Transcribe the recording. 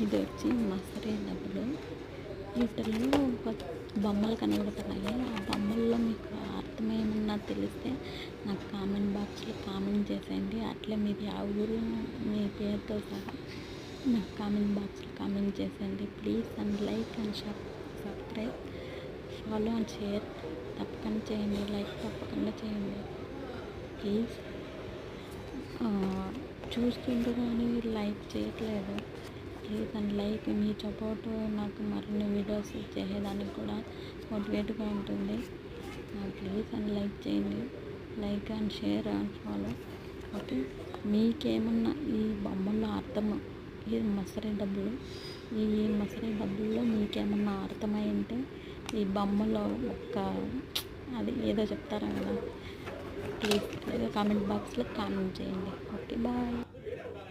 ఇది వచ్చి మసరే డబ్బులు. వీటిల్లో ఒక బొమ్మలు కనబడుతున్నాయి. ఆ బొమ్మల్లో మీకు అర్థం ఏమన్నా తెలిస్తే నాకు కామెంట్ బాక్స్లో కామెంట్ చేసేయండి. అట్లే మీరు ఆ ఊరు మీ పేరుతో సహా నాకు కామెంట్ బాక్స్లో కామెంట్ చేసేయండి. Please and like and subscribe, follow and share తప్పకుండా చేయండి. లైక్ తప్పకుండా చేయండి ప్లీజ్. చూస్తుంటే కానీ లైక్ చేయట్లేదు. Please and like, me support నాకు మరిన్ని వీడియోస్ చేసేదానికి కూడా మోటివేట్గా ఉంటుంది. ప్లీజ్ అండ్ లైక్ చేయండి. Like and share and follow. Okay, మీకేమన్నా ఈ బొమ్మల్లో అర్థం, ఈ మసరే డబ్బులు, ఈ మసరే డబ్బుల్లో మీకేమన్నా అర్థమై ఉంటే ఈ బొమ్మలో ఒక్క అది ఏదో చెప్తారా కదా, ప్లీజ్ కామెంట్ బాక్స్లో కామెంట్ చేయండి. Okay, bye.